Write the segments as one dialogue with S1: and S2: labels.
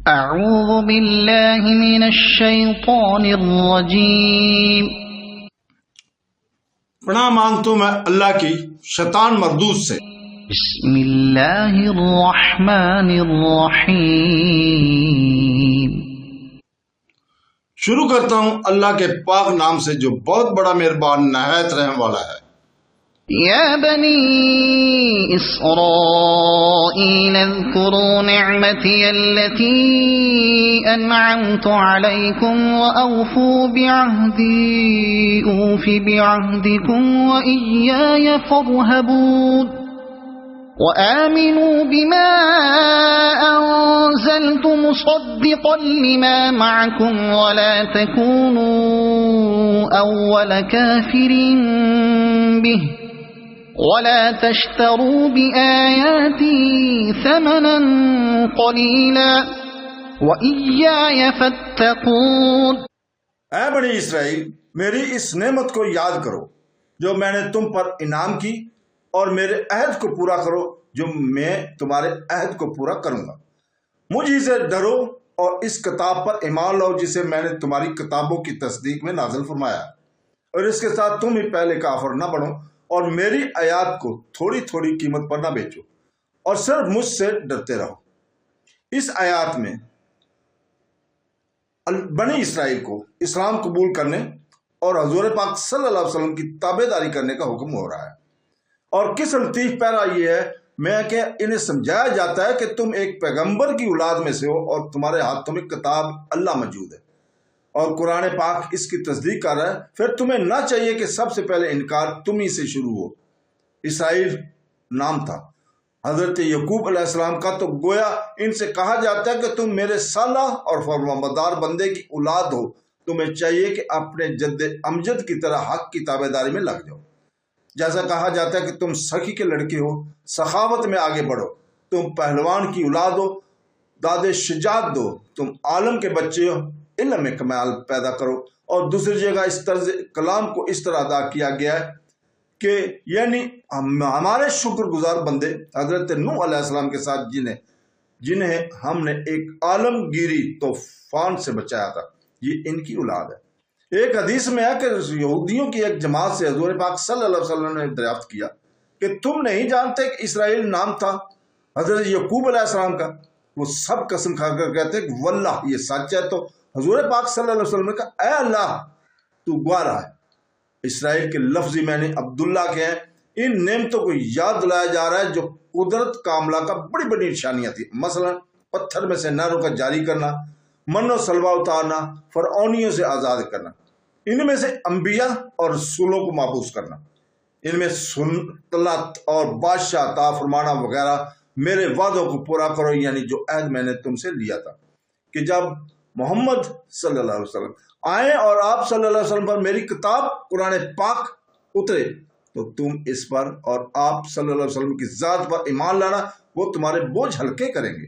S1: اعوذ باللہ من الشیطان الرجیم۔
S2: پناہ مانگتا ہوں میں اللہ کی شیطان مردود سے۔
S1: بسم اللہ الرحمن الرحیم۔
S2: شروع کرتا ہوں اللہ کے پاک نام سے جو بہت بڑا مہربان نہایت رحم والا ہے۔
S1: یا بنی اسرائیل اذکروا نعمتی التي انعمت علیکم واوفوا بعہدی اوف بعہدکم وإیای فارہبون وآمنوا بما أنزلت مصدقا لما معكم ولا تكونوا أول كافر به ولا تشتروا بآياتي ثمنا قليلا وإياي فاتقون۔
S2: اے بنی اسرائیل، میری اس نعمت کو یاد کرو جو میں نے تم پر انعام کی، اور میرے عہد کو پورا کرو جو میں تمہارے عہد کو پورا کروں گا۔ مجھ ہی سے ڈرو اور اس کتاب پر ایمان لاؤ جسے میں نے تمہاری کتابوں کی تصدیق میں نازل فرمایا، اور اس کے ساتھ تم ہی پہلے کافر نہ بنو، اور میری آیات کو تھوڑی تھوڑی قیمت پر نہ بیچو، اور صرف مجھ سے ڈرتے رہو۔ اس آیات میں بنی اسرائیل کو اسلام قبول کرنے اور حضور پاک صلی اللہ علیہ وسلم کی تابع داری کرنے کا حکم ہو رہا ہے، اور کس لطیف پیرا یہ ہے میں کہ انہیں سمجھایا جاتا ہے کہ تم ایک پیغمبر کی اولاد میں سے ہو، اور تمہارے ہاتھوں میں کتاب اللہ موجود ہے، اور قرآن پاک اس کی تصدیق کر رہا ہے۔ پھر تمہیں نہ چاہیے کہ سب سے پہلے انکار تم ہی سے شروع ہو۔ اسرائیل نام تھا حضرت یعقوب علیہ السلام کا، تو گویا ان سے کہا جاتا ہے کہ تم میرے صالح اور فرمانبردار بندے کی اولاد ہو، تمہیں چاہیے کہ اپنے جد امجد کی طرح حق کی تابع داری میں لگ جاؤ۔ جیسا کہا جاتا ہے کہ تم سخی کے لڑکے ہو، سخاوت میں آگے بڑھو، تم پہلوان کی اولاد ہو، داد شجاعت دو، تم عالم کے بچے ہو، علم میں کمال پیدا کرو۔ اور دوسری جگہ اس طرز کلام کو اس طرح ادا کیا گیا ہے کہ یعنی ہمارے شکر گزار بندے حضرت نوح علیہ السلام کے ساتھ جنہیں ہم نے ایک عالمگیری طوفان سے بچایا تھا، یہ ان کی اولاد ہے۔ ایک حدیث میں ہے کہ یہودیوں کی ایک جماعت سے حضور پاک صلی اللہ علیہ وسلم نے دریافت کیا کہ تم نہیں جانتے کہ اسرائیل نام تھا حضرت یعقوب علیہ السلام کا؟ وہ سب قسم کھا کر کہتے ہیں کہ واللہ یہ سچ ہے۔ تو حضور پاک صلی اللہ علیہ وسلم نے کہا اے اللہ تو گواہ ہے، اسرائیل کے لفظی معنی عبداللہ کے ہیں۔ ان نعمتوں کو یاد دلایا جا رہا ہے جو قدرت کاملہ کا بڑی بڑی نشانیاں تھیں، مثلا پتھر میں سے نہروں کا جاری کرنا، من و سلوہ اتارنا، فرعونیوں سے آزاد کرنا، ان میں سے انبیاء اور رسولوں کو محفوظ کرنا، ان میں سلطنت اور بادشاہ عطا فرمانا وغیرہ۔ میرے وعدوں کو پورا کرو، یعنی جو عہد میں نے تم سے لیا تھا کہ جب محمد صلی اللہ علیہ وسلم آئے اور آپ صلی اللہ علیہ وسلم پر میری کتاب قرآن پاک اترے تو تم اس پر اور آپ صلی اللہ علیہ وسلم کی ذات پر ایمان لانا، وہ تمہارے بوجھ ہلکے کریں گے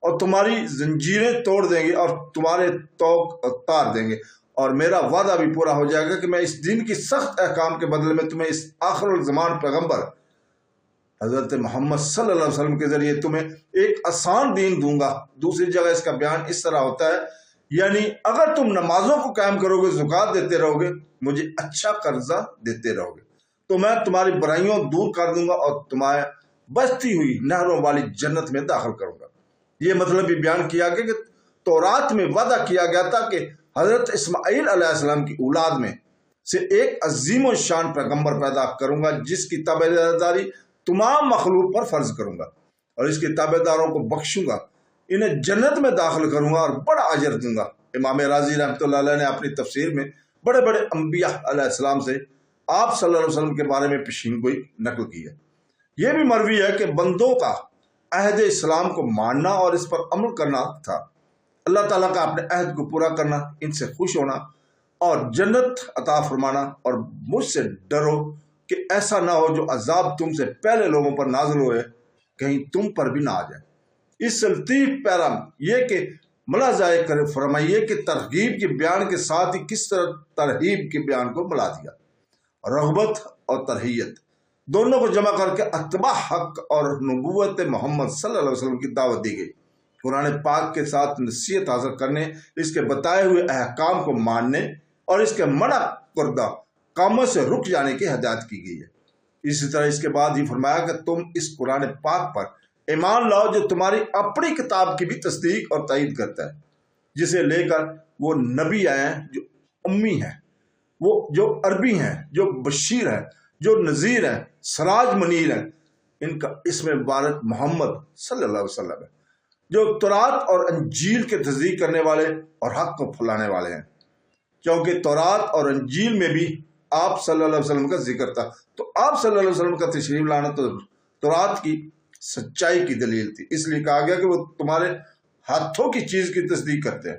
S2: اور تمہاری زنجیریں توڑ دیں گے اور تمہارے توق اتار دیں گے، اور میرا وعدہ بھی پورا ہو جائے گا کہ میں اس دن کی سخت احکام کے بدلے میں تمہیں اس آخر الزمان پیغمبر حضرت محمد صلی اللہ علیہ وسلم کے ذریعے تمہیں ایک آسان دین دوں گا۔ دوسری جگہ اس کا بیان اس طرح ہوتا ہے یعنی اگر تم نمازوں کو قائم کرو گے، زکوٰۃ دیتے رہو گے، مجھے اچھا قرضہ دیتے رہو گے، تو میں تمہاری برائیوں دور کر دوں گا اور تمہیں بہتی ہوئی نہروں والی جنت میں داخل کروں گا۔ یہ مطلب بھی بیان کیا گیا کہ تورات میں وعدہ کیا گیا تھا کہ حضرت اسماعیل علیہ السلام کی اولاد میں سے ایک عظیم و شان پیغمبر پیدا کروں گا جس کی تابع داری تمام مخلوق پر فرض کروں گا، اور اس کے تابع داروں کو بخشوں گا، انہیں جنت میں داخل کروں گا اور بڑا اجر دوں گا۔ امام راضی رحمۃ اللہ علیہ نے اپنی تفسیر میں بڑے بڑے انبیاء علیہ السلام سے آپ صلی اللہ علیہ وسلم کے بارے میں پیشین گوئی نقل کی ہے۔ یہ بھی مروی ہے کہ بندوں کا عہد اسلام کو ماننا اور اس پر عمل کرنا تھا، اللہ تعالیٰ کا اپنے عہد کو پورا کرنا، ان سے خوش ہونا اور جنت عطا فرمانا، اور مجھ سے ڈرو کہ ایسا نہ ہو جو عذاب تم سے پہلے لوگوں پر نازل ہوئے کہیں تم پر بھی نہ آ جائے۔ اس سے لطیف پیغام یہ کہ ملاحظہ کرے فرمائیے کہ ترغیب کے بیان کے ساتھ ہی کس طرح ترہیب کے بیان کو ملا دیا۔ رغبت اور ترہیت دونوں کو جمع کر کے اتباع حق اور نبوت محمد صلی اللہ علیہ وسلم کی دعوت دی گئی۔ قرآن پاک کے ساتھ نصیحت حاصل کرنے، اس کے بتائے ہوئے احکام کو ماننے اور اس کے منع کردہ کاموں سے رک جانے کی ہدایت کی گئی ہے۔ اسی طرح اس کے بعد یہ فرمایا کہ تم اس قرآن پاک پر ایمان لاؤ جو تمہاری اپنی کتاب کی بھی تصدیق اور تائید کرتا ہے، جسے لے کر وہ نبی آئے ہیں جو امی ہیں، وہ جو عربی ہیں، جو بشیر ہیں، جو نذیر ہیں، سراج منیر ہیں۔ ان کا اسم مبارک محمد صلی اللہ علیہ وسلم ہے، جو تورات اور انجیل کے تصدیق کرنے والے اور حق کو پھیلانے والے ہیں، کیونکہ تورات اور انجیل میں بھی آپ صلی اللہ علیہ وسلم کا ذکر تھا، تو آپ صلی اللہ علیہ وسلم کا تشریف لانا تو تورات کی سچائی کی دلیل تھی، اس لیے کہا گیا کہ وہ تمہارے ہاتھوں کی چیز کی تصدیق کرتے ہیں،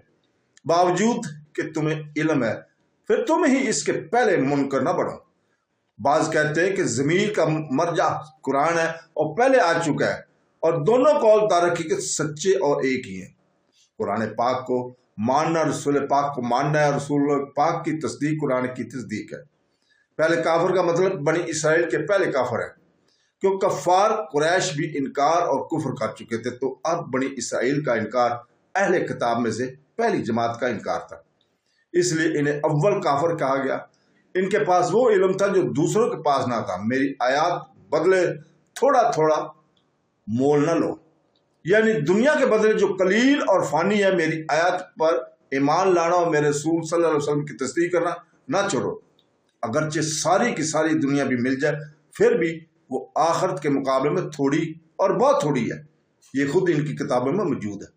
S2: باوجود کہ تمہیں علم ہے، پھر تم ہی اس کے پہلے منکر نہ بڑھو۔ بعض کہتے ہیں کہ ضمیر کا مرجع قرآن ہے اور پہلے آ چکا ہے، اور دونوں قول حقیقت سچے اور ایک ہی ہیں۔ قرآن پاک کو ماننا رسول پاک کو ماننا ہے، اور رسول پاک کی تصدیق قرآن کی تصدیق ہے۔ پہلے کافر کا مطلب بنی اسرائیل کے پہلے کافر ہے، کیوں کفار قریش بھی انکار اور کفر کر چکے تھے، تو اب بنی اسرائیل کا انکار اہل کتاب میں سے پہلی جماعت کا انکار تھا، اس لیے انہیں اول کافر کہا گیا۔ ان کے پاس وہ علم تھا جو دوسروں کے پاس نہ تھا۔ میری آیات بدلے تھوڑا تھوڑا مول نہ لو، یعنی دنیا کے بدلے جو قلیل اور فانی ہے، میری آیات پر ایمان لانا اور میرے رسول صلی اللہ علیہ وسلم کی تصدیق کرنا نہ چھوڑو۔ اگرچہ ساری کی ساری دنیا بھی مل جائے، پھر بھی وہ آخرت کے مقابلے میں تھوڑی اور بہت تھوڑی ہے، یہ خود ان کی کتابوں میں موجود ہے۔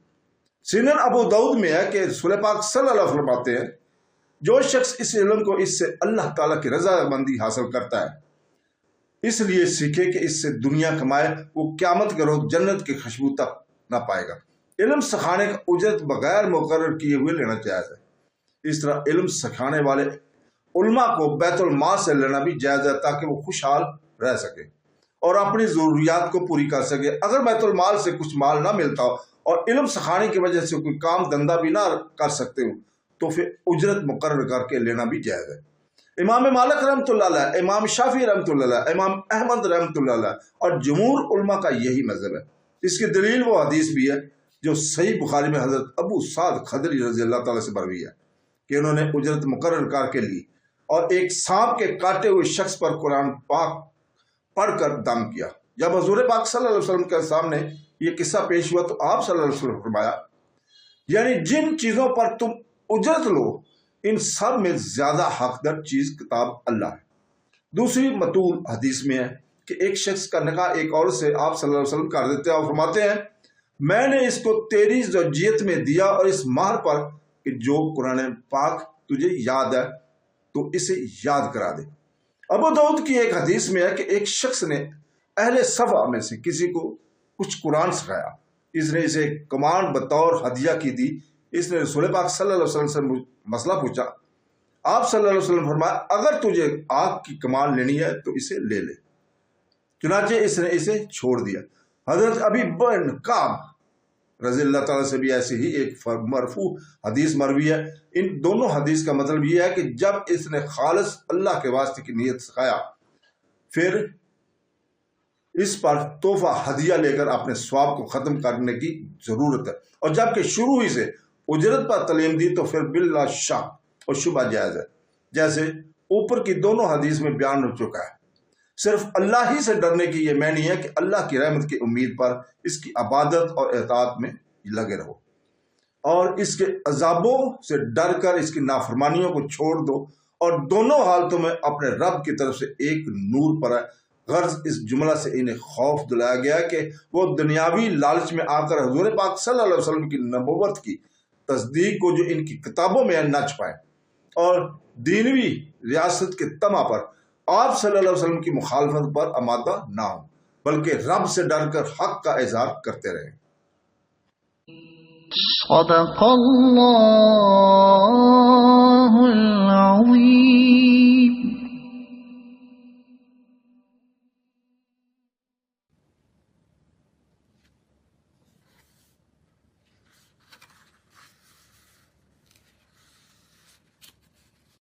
S2: سنن ابو داؤد میں ہے کہ رسول پاک صلی اللہ علیہ وسلم فرماتے ہیں، جو شخص اس علم کو اس سے اللہ تعالیٰ کی رضا مندی حاصل کرتا ہے، اس لیے سیکھے کہ اس سے دنیا کمائے، وہ قیامت کے روز جنت کی خوشبو تک نہ پائے گا۔ علم سکھانے کا اجرت بغیر مقرر کیے ہوئے لینا جائز ہے۔ اس طرح علم سکھانے والے علماء کو بیت المال سے لینا بھی جائز ہے، تاکہ وہ خوشحال رہ سکے اور اپنی ضروریات کو پوری کر سکے۔ اگر بیت المال سے کچھ مال نہ ملتا ہو اور علم سکھانے کی وجہ سے کوئی کام دھندا بھی نہ کر سکتے ہو، تو پھر اجرت مقرر کر کے لینا بھی جائز ہے۔ امام مالک رحمۃ اللہ علیہ، امام شافعی رحمۃ اللہ علیہ، امام احمد رحمۃ اللہ علیہ اور جمہور علماء کا یہی مذہب ہے۔ اس کی دلیل وہ حدیث بھی ہے جو صحیح بخاری میں حضرت ابو سعد خدری رضی اللہ تعالیٰ سے مروی ہے کہ انہوں نے اجرت مقرر کر کے لی اور ایک سانپ کے کاٹے ہوئے شخص پر قرآن پاک پڑھ کر دم کیا۔ جب حضور پاک صلی اللہ علیہ وسلم کے سامنے یہ قصہ پیش ہوا تو آپ صلی اللہ علیہ وسلم نے فرمایا، یعنی جن چیزوں پر تم اجرت لو، ان سب میں زیادہ حقدار چیز کتاب اللہ ہے۔ دوسری مطول حدیث میں ہے کہ ایک شخص کا نکاح ایک عورت سے آپ صلی اللہ علیہ وسلم کر دیتے ہیں اور فرماتے ہیں، میں نے اس کو تیری زوجیت میں دیا اور اس مہر پر کہ جو قرآن پاک تجھے یاد ہے تو اسے یاد کرا دے۔ ابو داؤد کی ایک حدیث میں ہے کہ ایک شخص نے اہل صفا میں سے کسی کو کچھ قرآن سکھایا، اس نے اسے کمان بطور ہدیہ کی دی۔ اس نے رسول پاک صلی اللہ علیہ وسلم سے مسئلہ پوچھا، آپ صلی اللہ علیہ وسلم فرمایا، اگر تجھے آگ کی کمان لینی ہے تو اسے لے لے، چنانچہ اس نے اسے چھوڑ دیا۔ حضرت ابی بن کعب رضی اللہ تعالیٰ سے بھی ایسی ہی ایک مرفوع حدیث مروی ہے۔ ان دونوں حدیث کا مطلب یہ ہے کہ جب اس نے خالص اللہ کے واسطے کی نیت سکھایا، پھر اس پر تحفہ ہدیہ لے کر اپنے ثواب کو ختم کرنے کی ضرورت ہے، اور جب کہ شروع ہی سے اجرت پر تعلیم دی تو پھر بلا شک اور شبہ جائز ہے، جیسے اوپر کی دونوں حدیث میں بیان ہو چکا ہے۔ صرف اللہ ہی سے ڈرنے کی یہ معنی ہے کہ اللہ کی رحمت کی امید پر اس کی عبادت اور اطاعت میں لگے رہو، اور اس کے عذابوں سے ڈر کر اس کی نافرمانیوں کو چھوڑ دو، اور دونوں حالتوں میں اپنے رب کی طرف سے ایک نور پر ہے۔ غرض اس جملہ سے انہیں خوف دلایا گیا کہ وہ دنیاوی لالچ میں آ کر حضور پاک صلی اللہ علیہ وسلم کی نبوت کی تصدیق کو جو ان کی کتابوں میں نہ چھپائیں، اور دینوی ریاست کے طمع پر آپ صلی اللہ علیہ وسلم کی مخالفت پر آمادہ نہ ہوں، بلکہ رب سے ڈر کر حق کا اظہار کرتے رہیں۔
S1: صدق اللہ العظیم۔